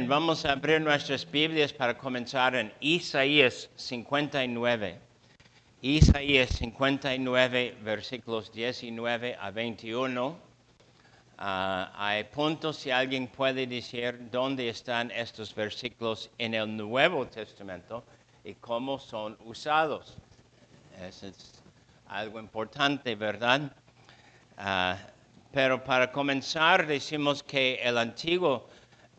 vamos a abrir nuestras Biblias para comenzar en Isaías 59. Isaías 59, versículos 19 a 21. Hay puntos si alguien puede decir dónde están estos versículos en el Nuevo Testamento y cómo son usados. Eso es algo importante, ¿verdad? Pero para comenzar decimos que el Antiguo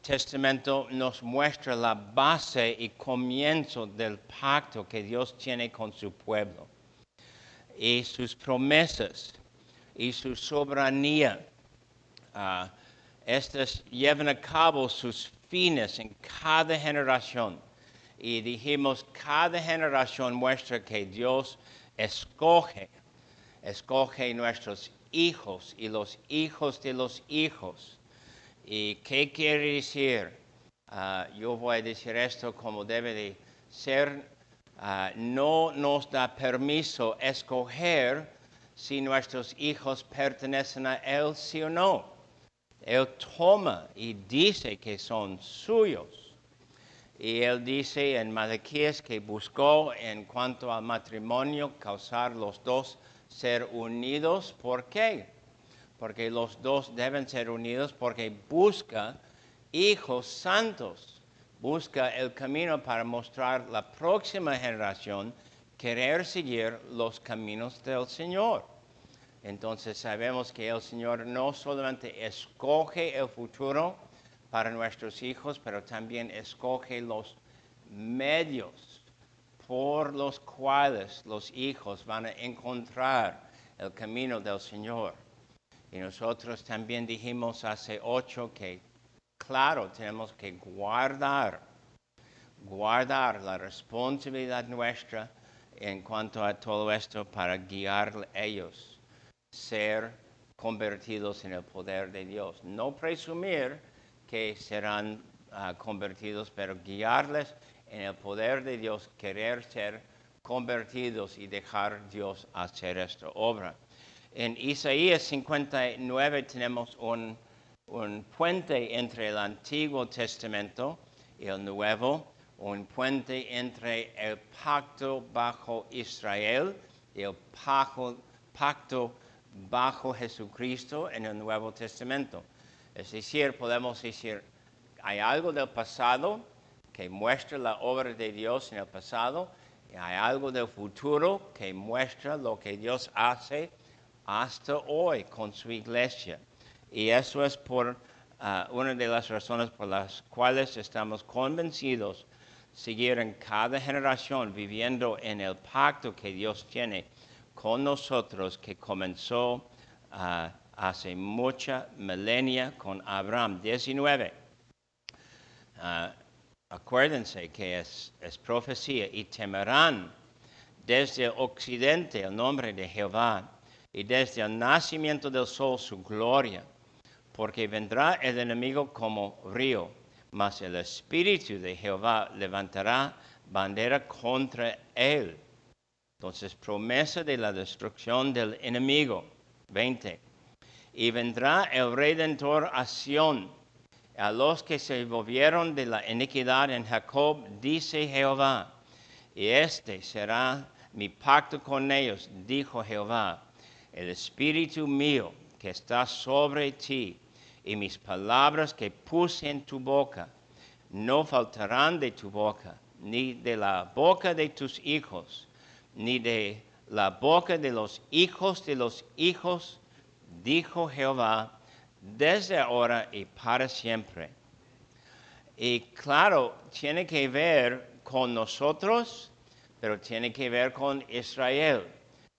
Testamento nos muestra la base y comienzo del pacto que Dios tiene con su pueblo y sus promesas y su soberanía. Estas llevan a cabo sus fines en cada generación. Y dijimos, cada generación muestra que Dios escoge nuestros hijos y los hijos de los hijos. ¿Y qué quiere decir? Yo voy a decir esto como debe de ser. No nos da permiso escoger si nuestros hijos pertenecen a Él, sí o no. Él toma y dice que son suyos. Y Él dice en Malaquías que buscó en cuanto al matrimonio causar los dos ser unidos. ¿Por qué? Porque los dos deben ser unidos porque busca hijos santos. Busca el camino para mostrar a la próxima generación querer seguir los caminos del Señor. Entonces sabemos que el Señor no solamente escoge el futuro para nuestros hijos, pero también escoge los medios por los cuales los hijos van a encontrar el camino del Señor. Y nosotros también dijimos hace 8 que, claro, tenemos que guardar la responsabilidad nuestra en cuanto a todo esto para guiar a ellos, ser convertidos en el poder de Dios. No presumir que serán convertidos, pero guiarles en el poder de Dios, querer ser convertidos y dejar Dios hacer esta obra. En Isaías 59 tenemos un puente entre el Antiguo Testamento y el Nuevo, un puente entre el pacto bajo Israel y el pacto bajo Jesucristo en el Nuevo Testamento. Es decir, podemos decir, hay algo del pasado que muestra la obra de Dios en el pasado y hay algo del futuro que muestra lo que Dios hace hasta hoy con su iglesia. Y eso es por una de las razones por las cuales estamos convencidos seguir en cada generación viviendo en el pacto que Dios tiene con nosotros, que comenzó hace mucha milenia con Abraham. 19. Acuérdense que es profecía. Y temerán desde el occidente el nombre de Jehová, y desde el nacimiento del sol su gloria, porque vendrá el enemigo como río, mas el Espíritu de Jehová levantará bandera contra él. Entonces, promesa de la destrucción del enemigo. 20. Y vendrá el Redentor a Sión, a los que se volvieron de la iniquidad en Jacob, dice Jehová, y este será mi pacto con ellos, dijo Jehová. El Espíritu mío que está sobre ti y mis palabras que puse en tu boca no faltarán de tu boca, ni de la boca de tus hijos, ni de la boca de los hijos, dijo Jehová, desde ahora y para siempre. Y claro, tiene que ver con nosotros, pero tiene que ver con Israel.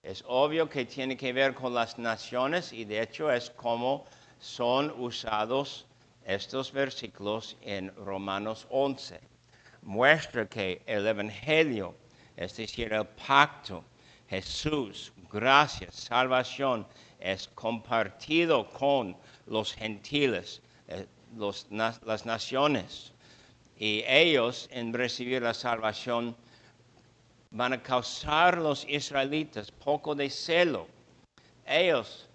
Es obvio que tiene que ver con las naciones y de hecho es como son usados estos versículos en Romanos 11. Muestra que el Evangelio, es decir, el pacto, Jesús, gracia, salvación, es compartido con los gentiles, las naciones. Y ellos, en recibir la salvación, van a causar los israelitas poco de celo. Ellos,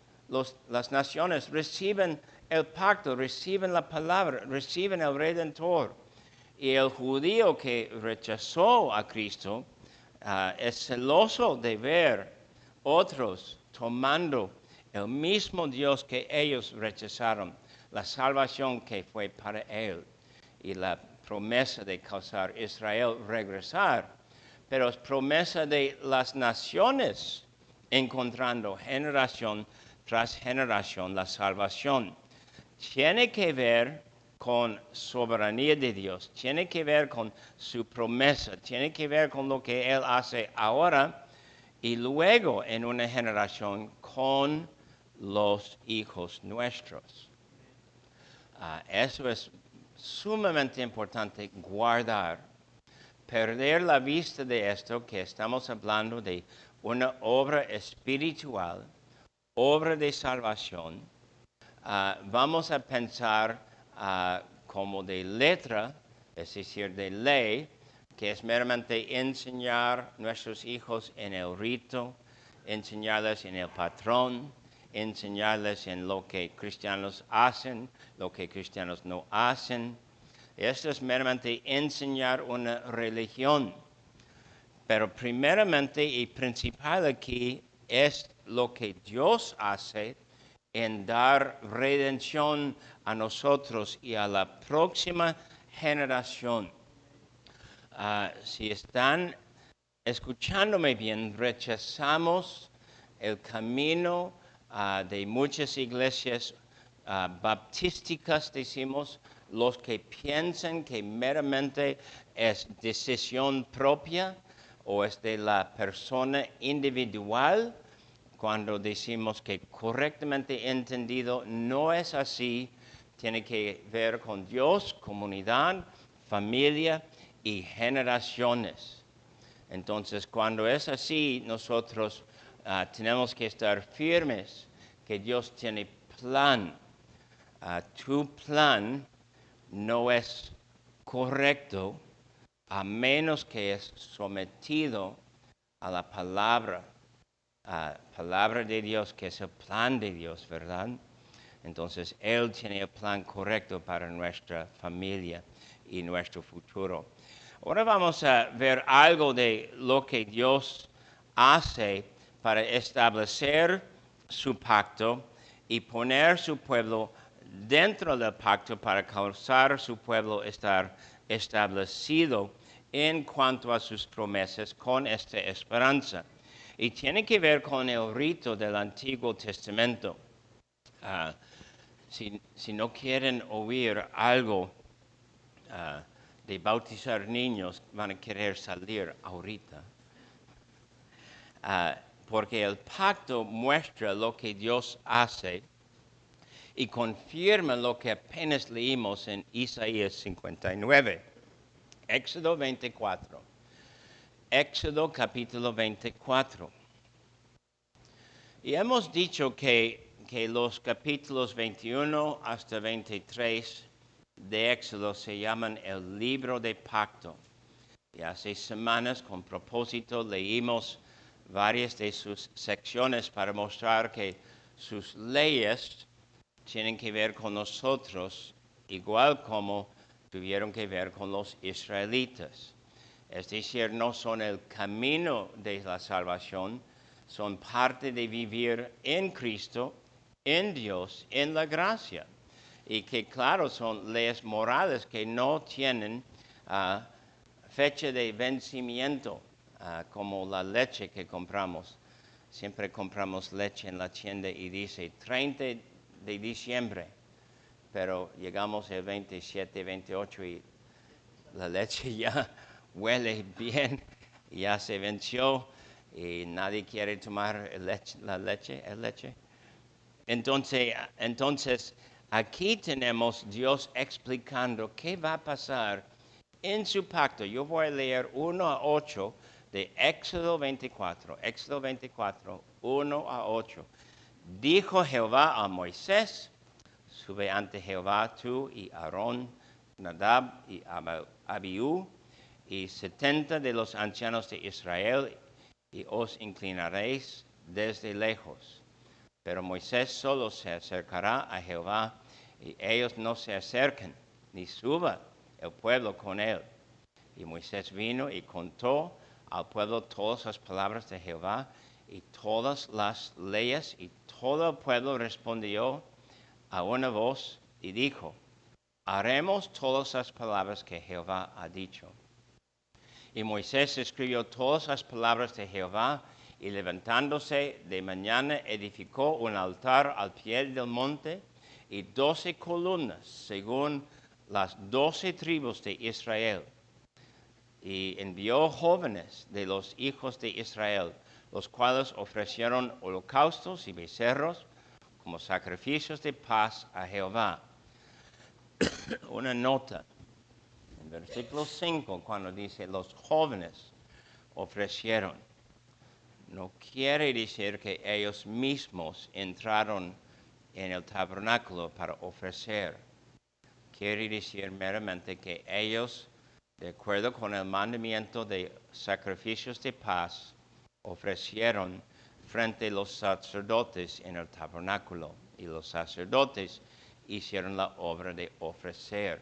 las naciones, reciben el pacto, reciben la palabra, reciben el Redentor. Y el judío que rechazó a Cristo es celoso de ver otros tomando el mismo Dios que ellos rechazaron, la salvación que fue para él y la promesa de causar Israel regresar, pero es promesa de las naciones encontrando generación tras generación la salvación. Tiene que ver con soberanía de Dios, tiene que ver con su promesa, tiene que ver con lo que Él hace ahora y luego en una generación con los hijos nuestros. Eso es sumamente importante guardar, perder la vista de esto que estamos hablando de una obra espiritual, obra de salvación. Vamos a pensar como de letra, es decir, de ley, que es meramente enseñar a nuestros hijos en el rito, enseñarles en el patrón, enseñarles en lo que cristianos hacen, lo que cristianos no hacen. Esto es meramente enseñar una religión. Pero primeramente y principal aquí es lo que Dios hace en dar redención a nosotros y a la próxima generación. Si están escuchándome bien, rechazamos el camino de muchas iglesias baptísticas, decimos, los que piensan que meramente es decisión propia o es de la persona individual, cuando decimos que correctamente entendido no es así, tiene que ver con Dios, comunidad, familia y generaciones. Entonces, cuando es así, nosotros tenemos que estar firmes que Dios tiene plan. Tu plan no es correcto a menos que es sometido a la palabra de Dios, que es el plan de Dios, ¿verdad? Entonces, Él tiene el plan correcto para nuestra familia y nuestro futuro. Ahora vamos a ver algo de lo que Dios hace para establecer su pacto y poner su pueblo dentro del pacto para causar su pueblo estar establecido en cuanto a sus promesas con esta esperanza. Y tiene que ver con el rito del Antiguo Testamento. Si no quieren oír algo de bautizar niños, van a querer salir ahorita. Porque el pacto muestra lo que Dios hace y confirma lo que apenas leímos en Isaías 59. Éxodo 24. Éxodo capítulo 24. Y hemos dicho que los capítulos 21 hasta 23 de Éxodo se llaman el libro de pacto. Y hace semanas con propósito leímos varias de sus secciones para mostrar que sus leyes tienen que ver con nosotros, igual como tuvieron que ver con los israelitas. Es decir, no son el camino de la salvación, son parte de vivir en Cristo, en Dios, en la gracia. Y que claro, son leyes morales que no tienen fecha de vencimiento, como la leche que compramos. Siempre compramos leche en la tienda y dice 30 de diciembre, pero llegamos el 27, 28 y la leche ya huele bien, ya se venció y nadie quiere tomar la leche. Entonces, aquí tenemos Dios explicando qué va a pasar en su pacto. Yo voy a leer 1 a 8 de Éxodo 24. Éxodo 24, 1 a 8. Dijo Jehová a Moisés: sube ante Jehová tú y Aarón, Nadab y Abiú, y 70 de los ancianos de Israel, y os inclinaréis desde lejos. Pero Moisés solo se acercará a Jehová, y ellos no se acerquen, ni suba el pueblo con él. Y Moisés vino y contó al pueblo todas las palabras de Jehová y todas las leyes, y todo el pueblo respondió a una voz y dijo: haremos todas las palabras que Jehová ha dicho. Y Moisés escribió todas las palabras de Jehová, y levantándose de mañana edificó un altar al pie del monte y 12 columnas según las 12 tribus de Israel. Y envió jóvenes de los hijos de Israel, los cuales ofrecieron holocaustos y becerros como sacrificios de paz a Jehová. Una nota en versículo 5, cuando dice los jóvenes ofrecieron, no quiere decir que ellos mismos entraron en el tabernáculo para ofrecer. Quiere decir meramente que ellos, de acuerdo con el mandamiento de sacrificios de paz, ofrecieron frente a los sacerdotes en el tabernáculo. Y los sacerdotes hicieron la obra de ofrecer.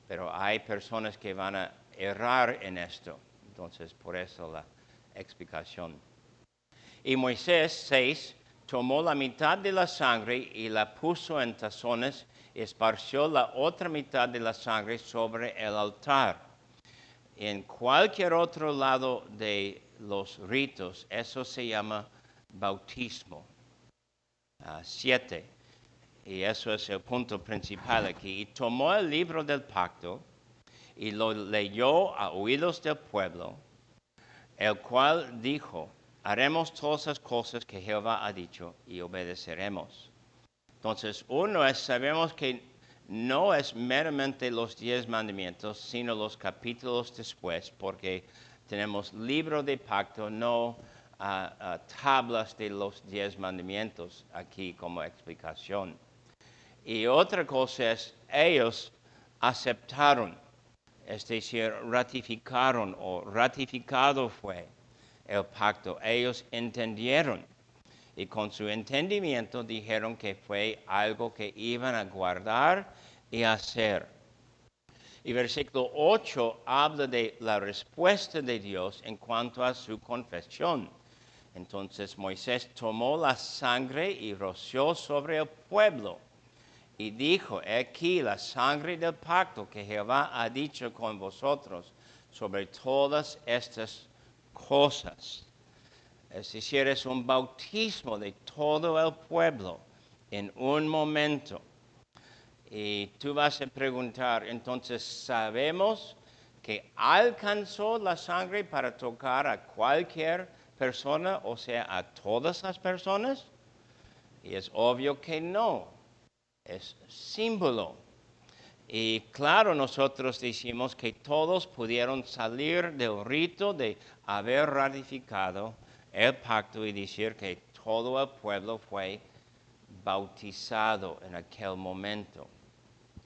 Pero hay personas que van a errar en esto. Entonces, por eso la explicación. Y Moisés 6 tomó la mitad de la sangre y la puso en tazones y esparció la otra mitad de la sangre sobre el altar. En cualquier otro lado de los ritos, eso se llama bautismo. 7. Y eso es el punto principal aquí. Y tomó el libro del pacto y lo leyó a oídos del pueblo, el cual dijo: haremos todas las cosas que Jehová ha dicho y obedeceremos. Entonces, sabemos que no es meramente los 10 mandamientos, sino los capítulos después, porque tenemos libro de pacto, no tablas de los 10 mandamientos aquí como explicación. Y otra cosa es, ellos aceptaron, es decir, ratificaron o ratificado fue el pacto. Ellos entendieron y con su entendimiento dijeron que fue algo que iban a guardar y hacer. Y versículo 8 habla de la respuesta de Dios en cuanto a su confesión. Entonces Moisés tomó la sangre y roció sobre el pueblo. Y dijo: aquí la sangre del pacto que Jehová ha dicho con vosotros sobre todas estas cosas. Es decir, es un bautismo de todo el pueblo en un momento. Y tú vas a preguntar, entonces, ¿sabemos que alcanzó la sangre para tocar a cualquier persona, o sea, a todas las personas? Y es obvio que no. Es símbolo. Y claro, nosotros decimos que todos pudieron salir del rito de haber ratificado el pacto y decir que todo el pueblo fue bautizado en aquel momento.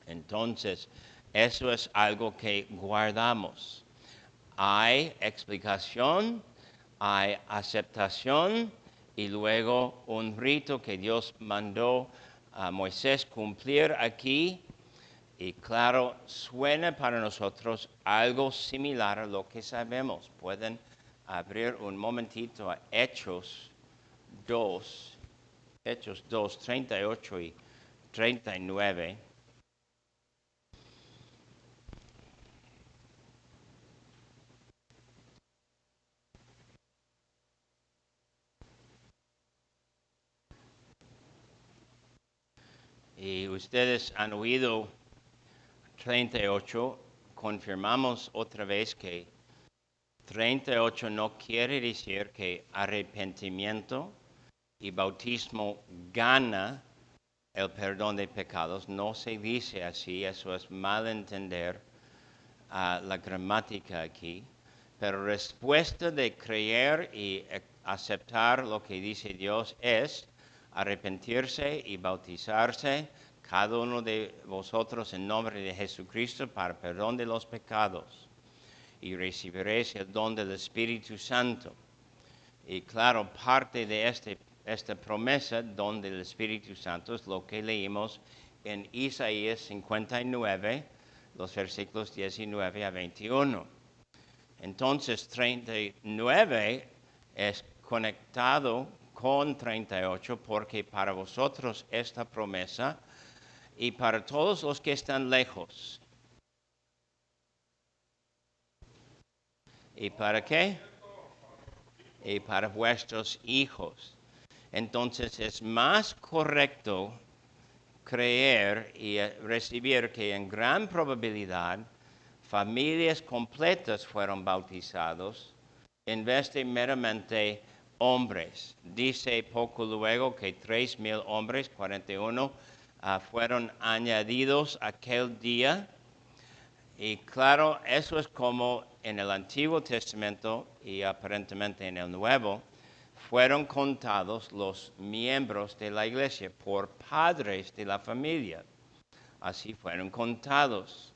Entonces, eso es algo que guardamos. Hay explicación, hay aceptación y luego un rito que Dios mandó a Moisés cumplir aquí. Y claro, suena para nosotros algo similar a lo que sabemos. Pueden abrir un momentito a Hechos 2, 38 y 39. Y ustedes han oído 38, confirmamos otra vez que 38 no quiere decir que arrepentimiento y bautismo gana el perdón de pecados. No se dice así, eso es mal entender la gramática aquí. Pero respuesta de creer y aceptar lo que dice Dios es arrepentirse y bautizarse cada uno de vosotros en nombre de Jesucristo para perdón de los pecados, y recibiréis el don del Espíritu Santo. Y claro, parte de esta promesa, don del Espíritu Santo, es lo que leímos en Isaías 59, los versículos 19 a 21. Entonces 39 es conectado con 38 porque para vosotros esta promesa y para todos los que están lejos. ¿Y para qué? Y para vuestros hijos. Entonces es más correcto creer y recibir que en gran probabilidad familias completas fueron bautizados en vez de meramente hombres. Dice poco luego que 3,000 hombres, 41, fueron añadidos aquel día. Y claro, eso es como en el Antiguo Testamento y aparentemente en el Nuevo, fueron contados los miembros de la iglesia por padres de la familia. Así fueron contados.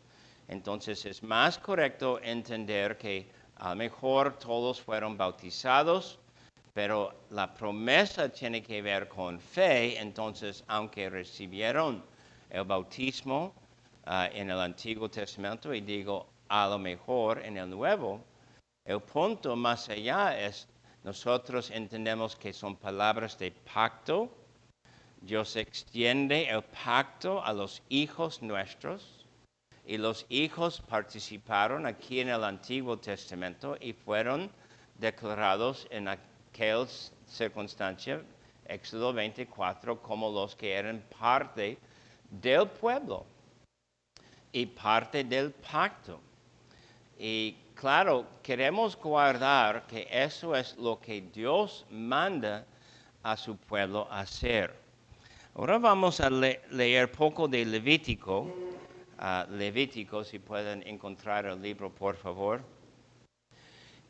Entonces es más correcto entender que a lo mejor todos fueron bautizados, pero la promesa tiene que ver con fe. Entonces, aunque recibieron el bautismo en el Antiguo Testamento, y digo a lo mejor en el Nuevo, el punto más allá es, nosotros entendemos que son palabras de pacto. Dios extiende el pacto a los hijos nuestros y los hijos participaron aquí en el Antiguo Testamento y fueron declarados en aquella circunstancia, Éxodo 24, como los que eran parte del pueblo y parte del pacto. Y claro, queremos guardar que eso es lo que Dios manda a su pueblo hacer. Ahora vamos a leer poco de Levítico. Levítico, si pueden encontrar el libro, por favor.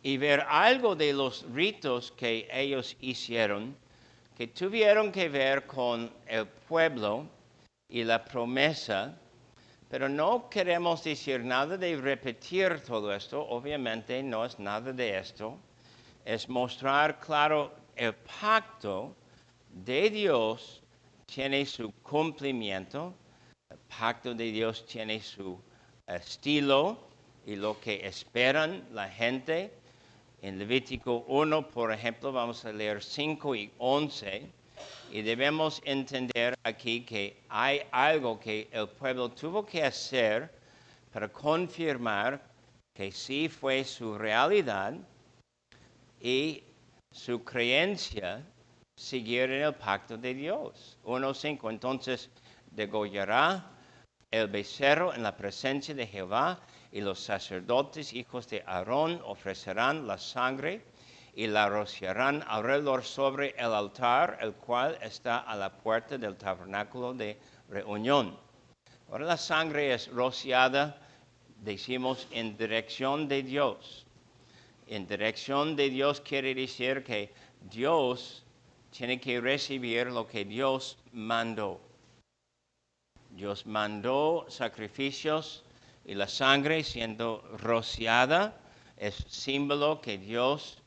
Y ver algo de los ritos que ellos hicieron, que tuvieron que ver con el pueblo y la promesa. Pero no queremos decir nada de repetir todo esto, obviamente no es nada de esto. Es mostrar claro el pacto de Dios tiene su cumplimiento, el pacto de Dios tiene su estilo y lo que esperan la gente. En Levítico 1, por ejemplo, vamos a leer 5 y 11. Y debemos entender aquí que hay algo que el pueblo tuvo que hacer para confirmar que sí fue su realidad y su creencia seguir en el pacto de Dios. 1:5. Entonces degollará el becerro en la presencia de Jehová y los sacerdotes, hijos de Aarón, ofrecerán la sangre y la rociarán alrededor sobre el altar, el cual está a la puerta del tabernáculo de reunión. Ahora la sangre es rociada, decimos, en dirección de Dios. En dirección de Dios quiere decir que Dios tiene que recibir lo que Dios mandó. Dios mandó sacrificios y la sangre siendo rociada es símbolo que Dios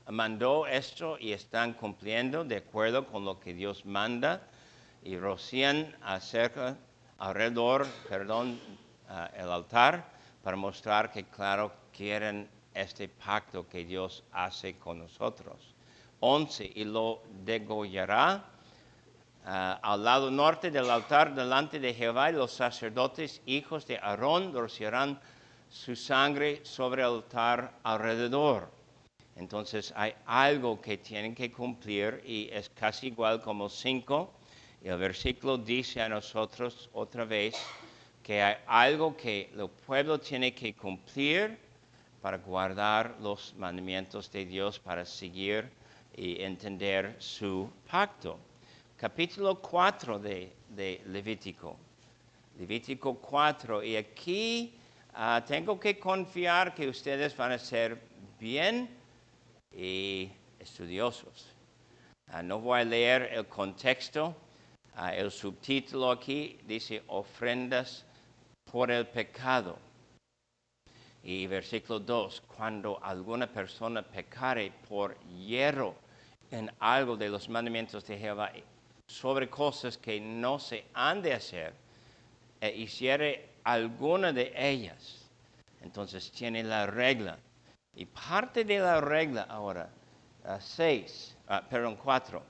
mandó esto y están cumpliendo de acuerdo con lo que Dios manda y rocían alrededor, el altar para mostrar que claro quieren este pacto que Dios hace con nosotros. 11. Y lo degollará al lado norte del altar delante de Jehová, y los sacerdotes, hijos de Aarón, rociarán su sangre sobre el altar alrededor. Entonces hay algo que tienen que cumplir y es casi igual como 5. El versículo dice a nosotros otra vez que hay algo que el pueblo tiene que cumplir para guardar los mandamientos de Dios, para seguir y entender su pacto. Capítulo 4 de Levítico. Levítico 4. Y aquí tengo que confiar que ustedes van a ser bien y estudiosos. No voy a leer el contexto. El subtítulo aquí dice ofrendas por el pecado. Y versículo 2, cuando alguna persona pecare por hierro en algo de los mandamientos de Jehová sobre cosas que no se han de hacer, hiciere alguna de ellas, entonces tiene la regla. Y parte de la regla ahora, 4,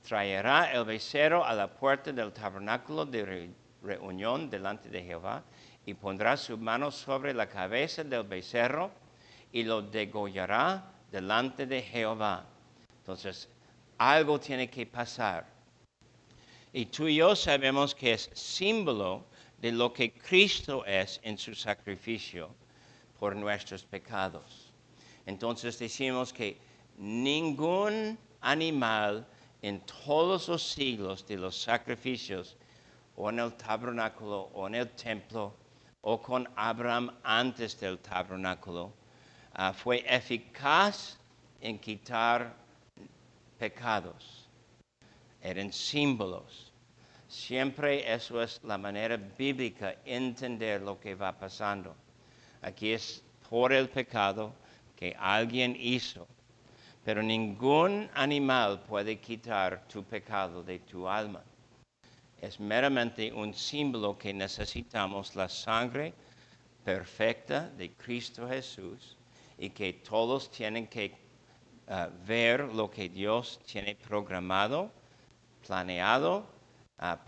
traerá el becerro a la puerta del tabernáculo de reunión delante de Jehová y pondrá su mano sobre la cabeza del becerro y lo degollará delante de Jehová. Entonces, algo tiene que pasar. Y tú y yo sabemos que es símbolo de lo que Cristo es en su sacrificio por nuestros pecados. Entonces decimos que ningún animal en todos los siglos de los sacrificios, o en el tabernáculo, o en el templo, o con Abraham antes del tabernáculo, fue eficaz en quitar pecados. Eran símbolos. Siempre eso es la manera bíblica de entender lo que va pasando. Aquí es por el pecado que alguien hizo. Pero ningún animal puede quitar tu pecado de tu alma. Es meramente un símbolo que necesitamos la sangre perfecta de Cristo Jesús y que todos tienen que ver lo que Dios tiene programado, planeado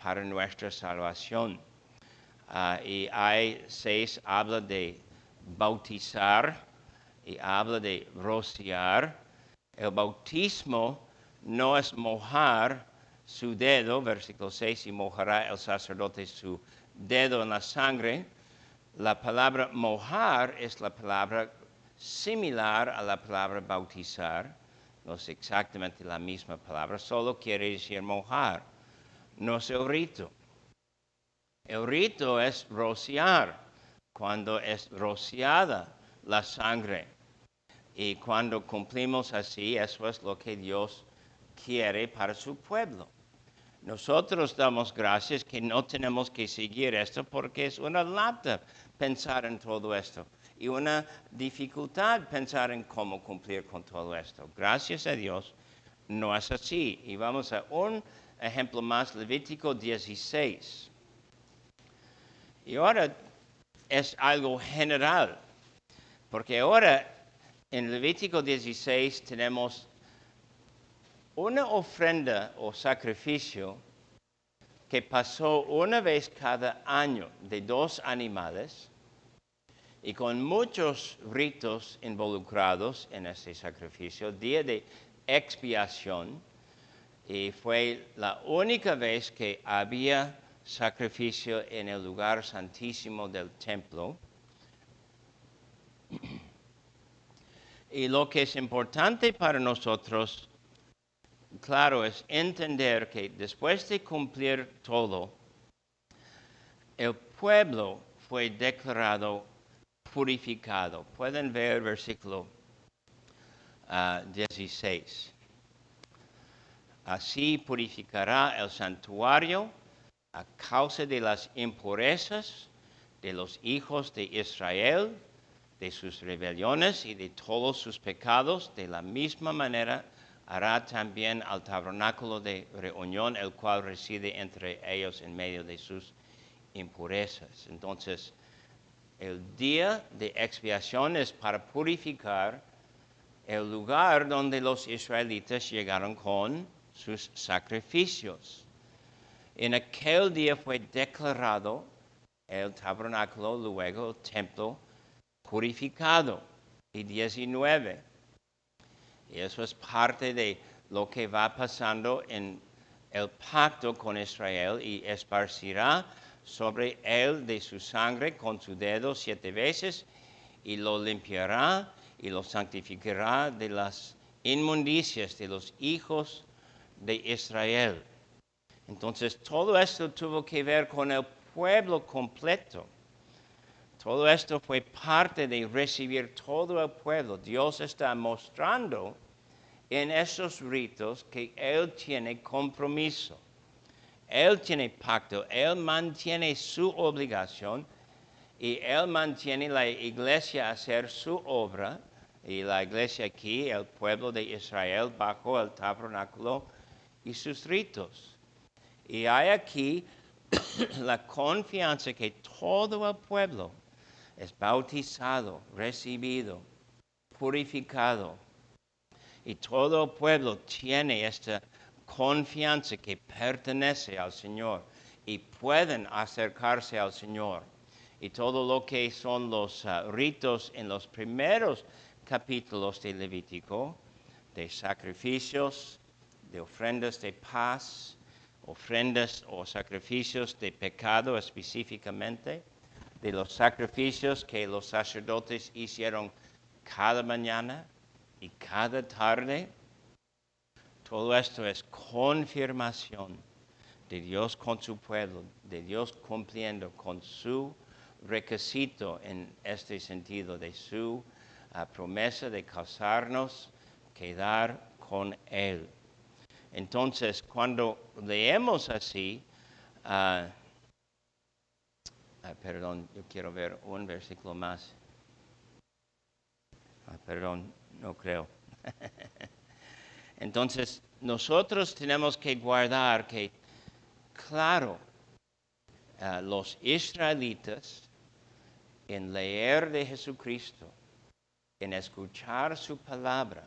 para nuestra salvación. Y hay 6, habla de bautizar y habla de rociar. El bautismo no es mojar su dedo, versículo 6, y mojará el sacerdote su dedo en la sangre. La palabra mojar es la palabra similar a la palabra bautizar. No es exactamente la misma palabra, solo quiere decir mojar. No es el rito. El rito es rociar, cuando es rociada la sangre. Y cuando cumplimos así, eso es lo que Dios quiere para su pueblo. Nosotros damos gracias que no tenemos que seguir esto porque es una lata pensar en todo esto y una dificultad pensar en cómo cumplir con todo esto. Gracias a Dios, no es así. Y vamos a un ejemplo más, Levítico 16. Y ahora es algo general, porque ahora en Levítico 16 tenemos una ofrenda o sacrificio que pasó una vez cada año de 2 animales y con muchos ritos involucrados en ese sacrificio, día de expiación, y fue la única vez que había sacrificio en el lugar santísimo del templo. Y lo que es importante para nosotros, claro, es entender que después de cumplir todo, el pueblo fue declarado purificado. Pueden ver el versículo 16. Así purificará el santuario a causa de las impurezas de los hijos de Israel, de sus rebeliones y de todos sus pecados. De la misma manera hará también al tabernáculo de reunión, el cual reside entre ellos en medio de sus impurezas. Entonces, el día de expiación es para purificar el lugar donde los israelitas llegaron con sus sacrificios. En aquel día fue declarado el tabernáculo, luego el templo, purificado. Y 19. Y eso es parte de lo que va pasando en el pacto con Israel, y esparcirá sobre él de su sangre con su dedo 7 veces, y lo limpiará y lo santificará de las inmundicias de los hijos de Israel. Entonces, todo esto tuvo que ver con el pueblo completo. Todo esto fue parte de recibir todo el pueblo. Dios está mostrando en esos ritos que Él tiene compromiso. Él tiene pacto, Él mantiene su obligación y Él mantiene la iglesia a hacer su obra. Y la iglesia aquí, el pueblo de Israel, bajo el tabernáculo y sus ritos. Y hay aquí la confianza que todo el pueblo es bautizado, recibido, purificado. Y todo el pueblo tiene esta confianza que pertenece al Señor y pueden acercarse al Señor. Y todo lo que son los ritos en los primeros capítulos de Levítico, de sacrificios, de ofrendas de paz, ofrendas o sacrificios de pecado específicamente, de los sacrificios que los sacerdotes hicieron cada mañana y cada tarde. Todo esto es confirmación de Dios con su pueblo, de Dios cumpliendo con su requisito en este sentido, de su promesa de casarnos, quedar con Él. Entonces, cuando leemos así, perdón, yo quiero ver un versículo más. Perdón, no creo. Entonces, nosotros tenemos que guardar que, claro, los israelitas, en leer de Jesucristo, en escuchar su palabra,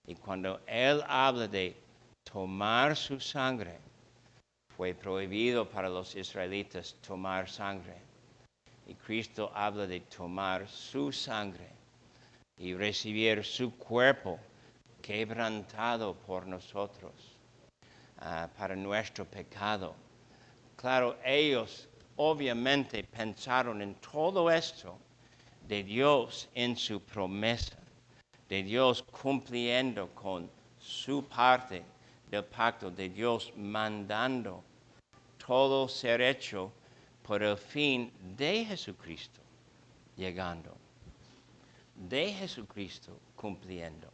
y cuando Él habla de tomar su sangre, fue prohibido para los israelitas tomar sangre. Y Cristo habla de tomar su sangre y recibir su cuerpo quebrantado por nosotros para nuestro pecado. Claro, ellos obviamente pensaron en todo esto de Dios en su promesa, de Dios cumpliendo con su parte del pacto, de Dios mandando todo ser hecho por el fin de Jesucristo llegando, de Jesucristo cumpliendo.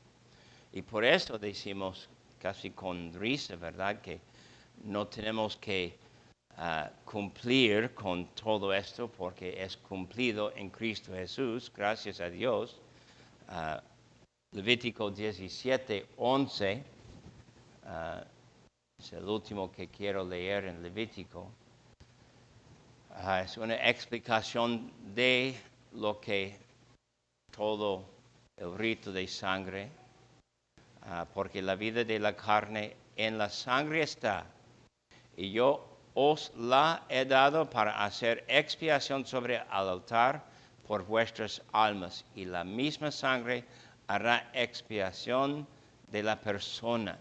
Y por eso decimos casi con risa, ¿verdad?, que no tenemos que cumplir con todo esto porque es cumplido en Cristo Jesús, gracias a Dios. Levítico 17:11 es el último que quiero leer en Levítico. Es una explicación de lo que todo el rito de sangre, porque la vida de la carne en la sangre está, y yo os la he dado para hacer expiación sobre el altar por vuestras almas, y la misma sangre hará expiación de la persona.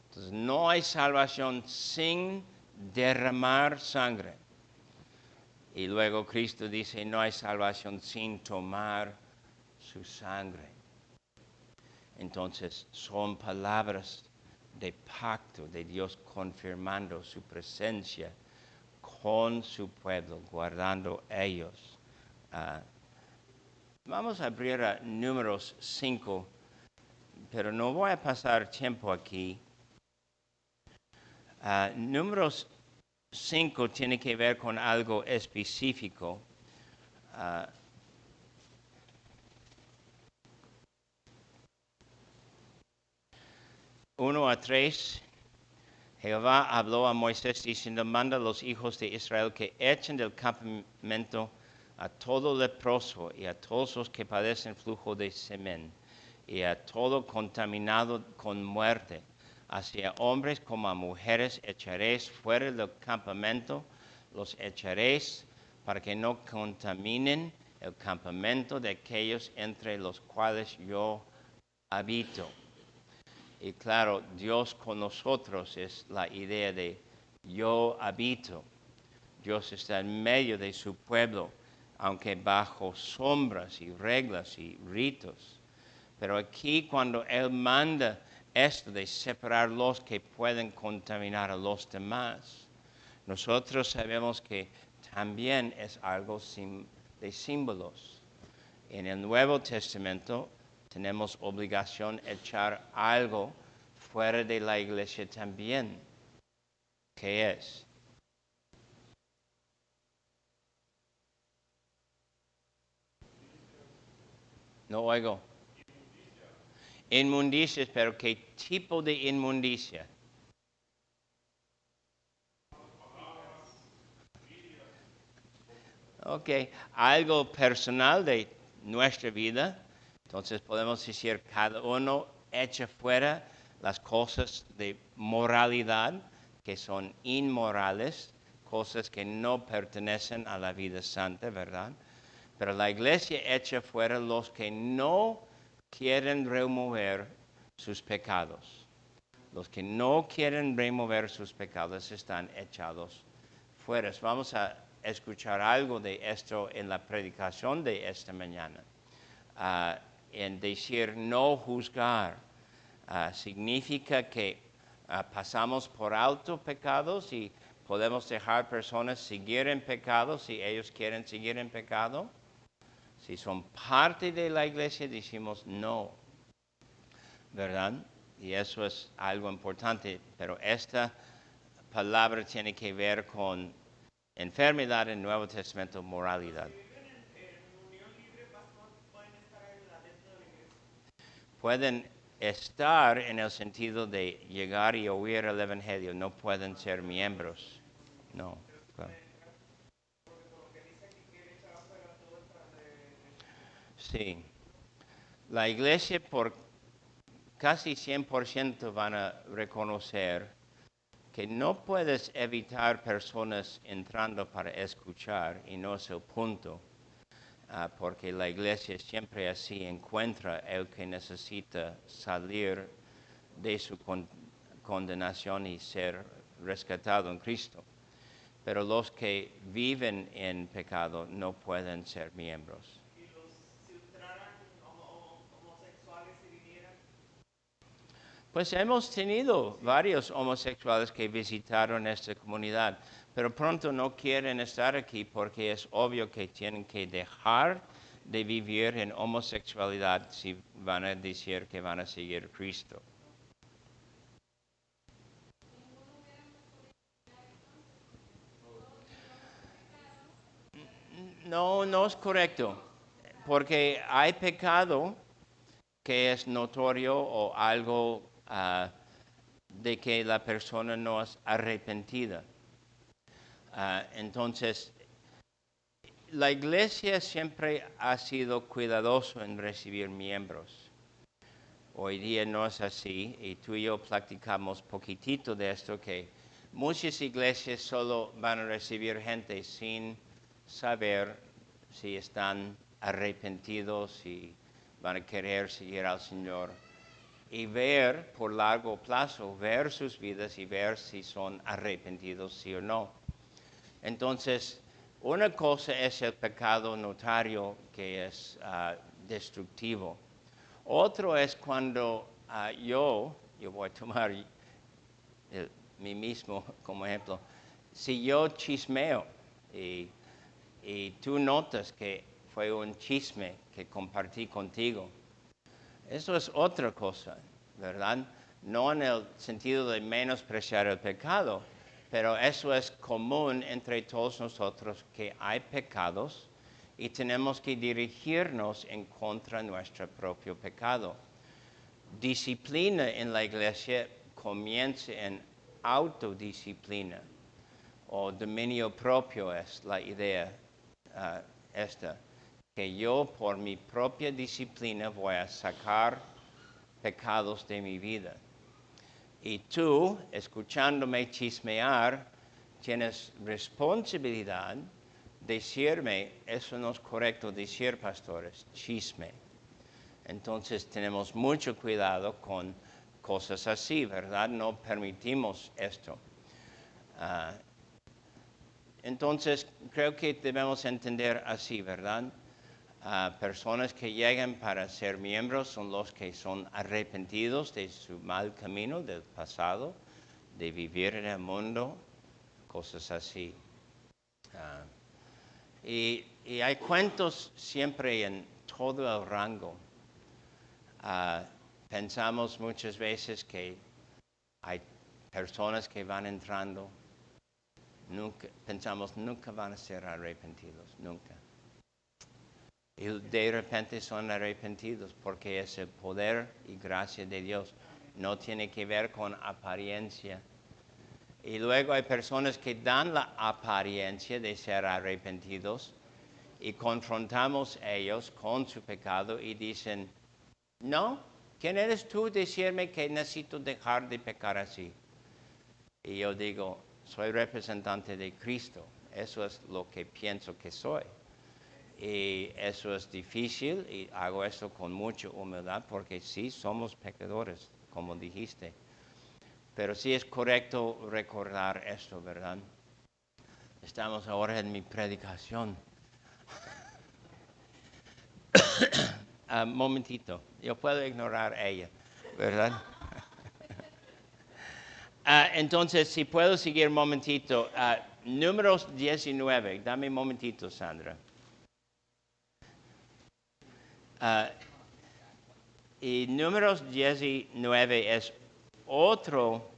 Entonces, no hay salvación sin derramar sangre. Y luego Cristo dice, no hay salvación sin tomar su sangre. Entonces, son palabras de pacto de Dios confirmando su presencia con su pueblo, guardando ellos. Vamos a abrir a Números 5, pero no voy a pasar tiempo aquí. Números 5 tiene que ver con algo específico. 1-3, Jehová habló a Moisés diciendo, manda a los hijos de Israel que echen del campamento a todo leproso y a todos los que padecen flujo de semen y a todo contaminado con muerte. Hacia hombres como a mujeres echaréis fuera del campamento, los echaréis para que no contaminen el campamento de aquellos entre los cuales yo habito. Y claro, Dios con nosotros es la idea de yo habito. Dios está en medio de su pueblo, aunque bajo sombras y reglas y ritos. Pero aquí cuando Él manda esto de separar los que pueden contaminar a los demás, nosotros sabemos que también es algo de símbolos. En el Nuevo Testamento tenemos obligación de echar algo fuera de la iglesia también. ¿Qué es? No oigo. Inmundicias, pero ¿qué tipo de inmundicia? Ok, algo personal de nuestra vida. Entonces podemos decir, cada uno echa fuera las cosas de moralidad que son inmorales, cosas que no pertenecen a la vida santa, ¿verdad? Pero la iglesia echa fuera los que no quieren remover sus pecados. Los que no quieren remover sus pecados están echados fuera. Vamos a escuchar algo de esto en la predicación de esta mañana. En decir no juzgar, significa que pasamos por alto pecados y podemos dejar personas seguir en pecado si ellos quieren seguir en pecado. Si son parte de la iglesia, decimos no, ¿verdad? Y eso es algo importante, pero esta palabra tiene que ver con enfermedad en el Nuevo Testamento, moralidad. Pueden estar en el sentido de llegar y oír el Evangelio, no pueden ser miembros. No. Claro. Sí. La iglesia por casi 100% van a reconocer que no puedes evitar personas entrando para escuchar y no es el punto. Porque la iglesia siempre así encuentra el que necesita salir de su condenación y ser rescatado en Cristo. Pero los que viven en pecado no pueden ser miembros. ¿Y si entraran homosexuales y vinieran? Pues hemos tenido varios homosexuales que visitaron esta comunidad, pero pronto no quieren estar aquí porque es obvio que tienen que dejar de vivir en homosexualidad si van a decir que van a seguir a Cristo. No, no es correcto, porque hay pecado que es notorio o algo de que la persona no es arrepentida. Entonces, la iglesia siempre ha sido cuidadoso en recibir miembros. Hoy día no es así y tú y yo platicamos poquitito de esto, que muchas iglesias solo van a recibir gente sin saber si están arrepentidos, si van a querer seguir al Señor. Y ver por largo plazo, ver sus vidas y ver si son arrepentidos, sí o no. Entonces, una cosa es el pecado notario que es destructivo. Otro es cuando yo voy a tomar mí mismo como ejemplo, si yo chismeo y tú notas que fue un chisme que compartí contigo, eso es otra cosa, ¿verdad? No en el sentido de menospreciar el pecado, pero eso es común entre todos nosotros, que hay pecados y tenemos que dirigirnos en contra de nuestro propio pecado. Disciplina en la iglesia comienza en autodisciplina o dominio propio es la idea esta, que yo por mi propia disciplina voy a sacar pecados de mi vida. Y tú, escuchándome chismear, tienes responsabilidad de decirme, eso no es correcto decir, pastores, chisme. Entonces tenemos mucho cuidado con cosas así, ¿verdad? No permitimos esto. Entonces creo que debemos entender así, ¿verdad? Personas que llegan para ser miembros son los que son arrepentidos de su mal camino del pasado, de vivir en el mundo, cosas así. Y hay cuentos siempre en todo el rango. Pensamos muchas veces que hay personas que van entrando, pensamos nunca van a ser arrepentidos, nunca. Y de repente son arrepentidos porque es el poder y gracia de Dios. No tiene que ver con apariencia. Y luego hay personas que dan la apariencia de ser arrepentidos, y confrontamos a ellos con su pecado y dicen, no, ¿quién eres tú decirme que necesito dejar de pecar así? Y yo digo, soy representante de Cristo, eso es lo que pienso que soy. Y eso es difícil y hago eso con mucha humildad porque sí somos pecadores, como dijiste. Pero sí es correcto recordar esto, ¿verdad? Estamos ahora en mi predicación. Momentito, yo puedo ignorar a ella, ¿verdad? Entonces, si puedo seguir un momentito. Números 19, dame un momentito, Sandra. Y Números 19 es otro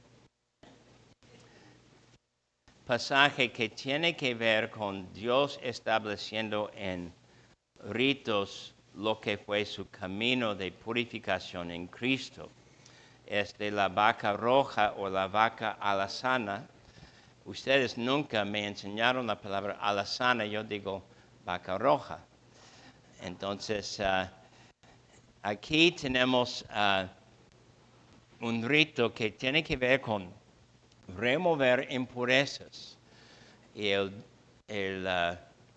pasaje que tiene que ver con Dios estableciendo en ritos lo que fue su camino de purificación en Cristo. Es de la vaca roja o la vaca alazana. Ustedes nunca me enseñaron la palabra alazana, yo digo vaca roja. Entonces, aquí tenemos un rito que tiene que ver con remover impurezas. Y el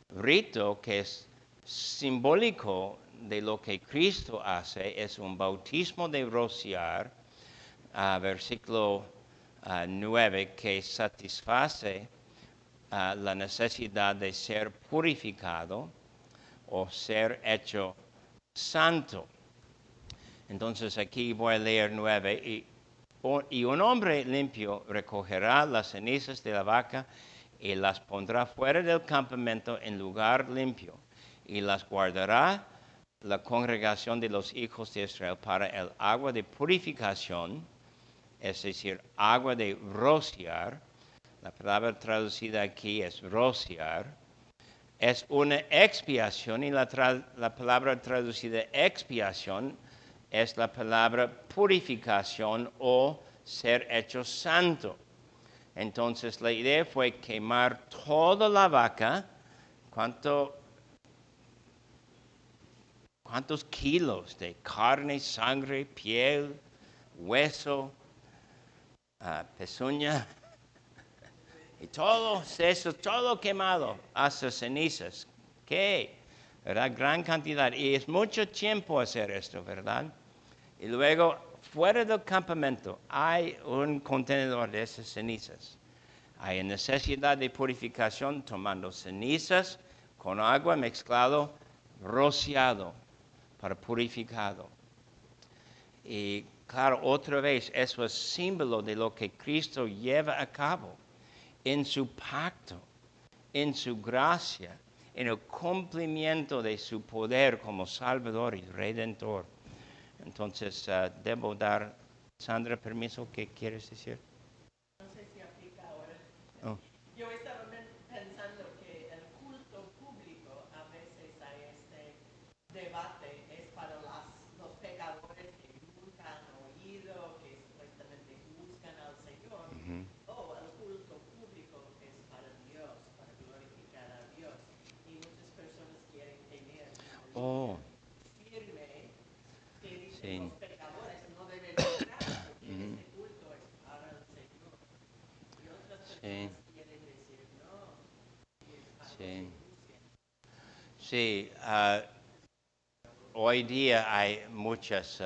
rito que es simbólico de lo que Cristo hace es un bautismo de rociar, versículo 9, que satisface la necesidad de ser purificado o ser hecho santo. Entonces aquí voy a leer 9. Y un hombre limpio recogerá las cenizas de la vaca y las pondrá fuera del campamento en lugar limpio, y las guardará la congregación de los hijos de Israel para el agua de purificación, es decir, agua de rociar. La palabra traducida aquí es rociar. Es una expiación y la palabra traducida expiación es la palabra purificación o ser hecho santo. Entonces la idea fue quemar toda la vaca. ¿Cuántos kilos de carne, sangre, piel, hueso, pezuña? Y todo eso, todo quemado hasta cenizas. ¿Qué? ¿Verdad? Gran cantidad. Y es mucho tiempo hacer esto, ¿verdad? Y luego, fuera del campamento, hay un contenedor de esas cenizas. Hay necesidad de purificación tomando cenizas con agua mezclado, rociado para purificado. Y claro, otra vez, eso es símbolo de lo que Cristo lleva a cabo en su pacto, en su gracia, en el cumplimiento de su poder como Salvador y Redentor. Entonces, debo dar, Sandra, permiso, ¿qué quieres decir? No sé si aplica ahora. Oh. Yo estaba pensando que el culto público, a veces hay este debate, es para los pecadores que nunca han oído, que supuestamente buscan al Señor, o el culto público que es para Dios, para glorificar a Dios. Y muchas personas quieren tener una línea firme que dicen Sí. los pecadores no deben entrar porque este culto es para el Señor. Y otras personas quieren decir no, y es algo que busquen. Sí, hoy día hay muchas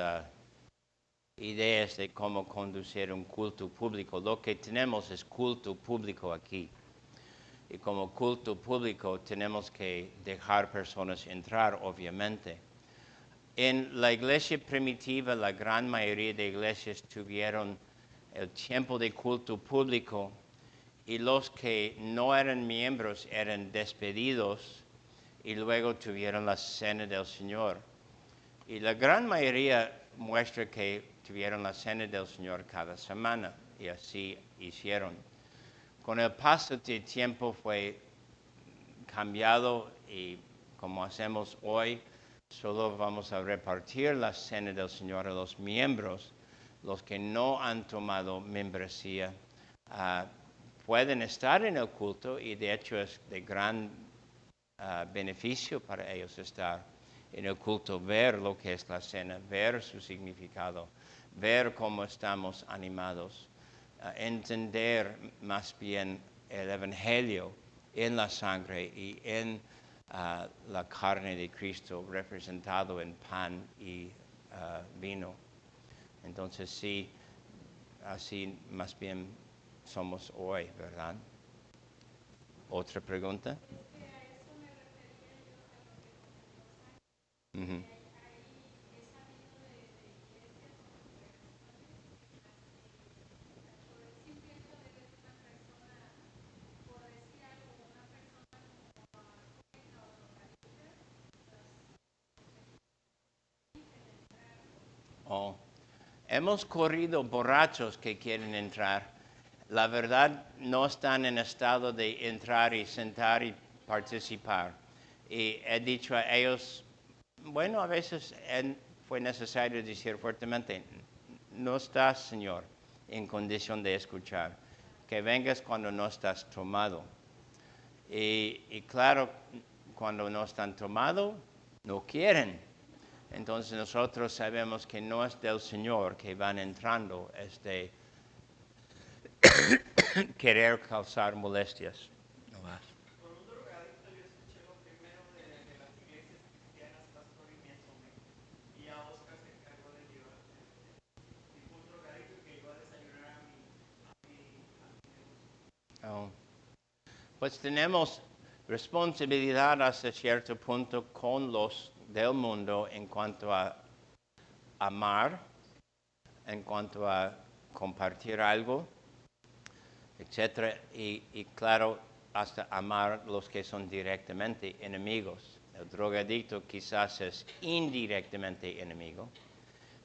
ideas de cómo conducir un culto público. Lo que tenemos es culto público aquí. Y como culto público tenemos que dejar personas entrar, obviamente. En la iglesia primitiva, la gran mayoría de iglesias tuvieron el tiempo de culto público y los que no eran miembros eran despedidos y luego tuvieron la cena del Señor. Y la gran mayoría muestra que tuvieron la cena del Señor cada semana y así hicieron. Con el paso del tiempo fue cambiado y como hacemos hoy, solo vamos a repartir la cena del Señor a los miembros. Los que no han tomado membresía pueden estar en el culto y de hecho es de gran beneficio para ellos estar en el culto, ver lo que es la cena, ver su significado, ver cómo estamos animados, entender más bien el Evangelio en la sangre y en la carne de Cristo representado en pan y vino. Entonces sí, así más bien somos hoy, ¿verdad? ¿Otra pregunta? A eso me refería yo a lo que comentó Sánchez. Ujú. Ahí he sabido de iglesias o de congregaciones en las que por el simple hecho de ver una persona, por decir algo, una persona como alcohólica o drogadicta, Oh. Hemos corrido borrachos que quieren entrar. La verdad, no están en estado de entrar y sentar y participar. Y he dicho a ellos, bueno, a veces fue necesario decir fuertemente, no estás, Señor, en condición de escuchar. Que vengas cuando no estás tomado. Y claro, cuando no están tomados, no quieren. Entonces nosotros sabemos que no es del Señor que van entrando, es de querer causar molestias. No más. Con un drogadicto yo escuché lo primero de las iglesias cristianas, pastor, y me asomé. Y a Oscar se encargó de llevar. Y fue un drogadicto que iba a desayunar a mi negocio. Oh. Pues tenemos responsabilidad hasta cierto punto con los del mundo en cuanto a amar, en cuanto a compartir algo, etc. Y claro, hasta amar los que son directamente enemigos. El drogadicto quizás es indirectamente enemigo,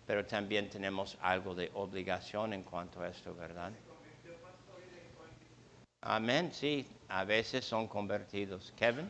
pero también tenemos algo de obligación en cuanto a esto, ¿verdad? Amén, sí, a veces son convertidos. Kevin.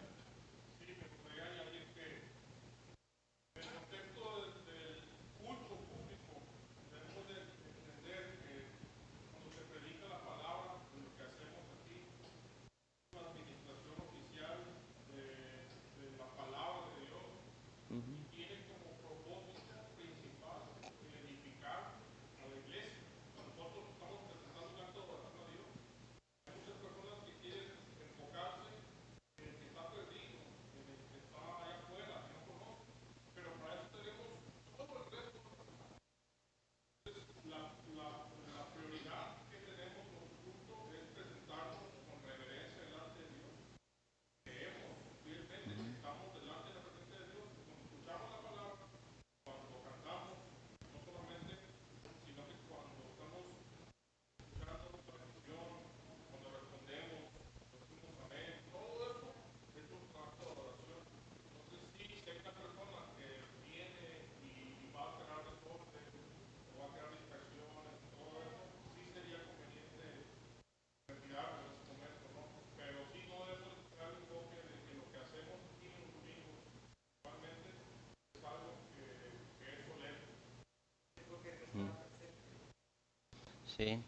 Sí,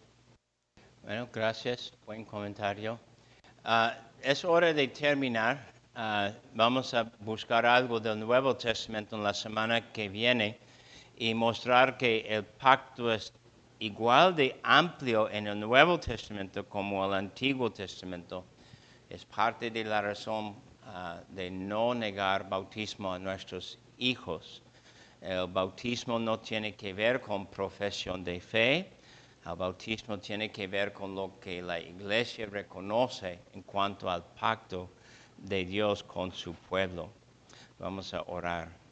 bueno, gracias, buen comentario. Es hora de terminar. Vamos a buscar algo del Nuevo Testamento en la semana que viene y mostrar que el pacto es igual de amplio en el Nuevo Testamento como el Antiguo Testamento. Es parte de la razón de no negar bautismo a nuestros hijos. El bautismo no tiene que ver con profesión de fe. El bautismo tiene que ver con lo que la iglesia reconoce en cuanto al pacto de Dios con su pueblo. Vamos a orar.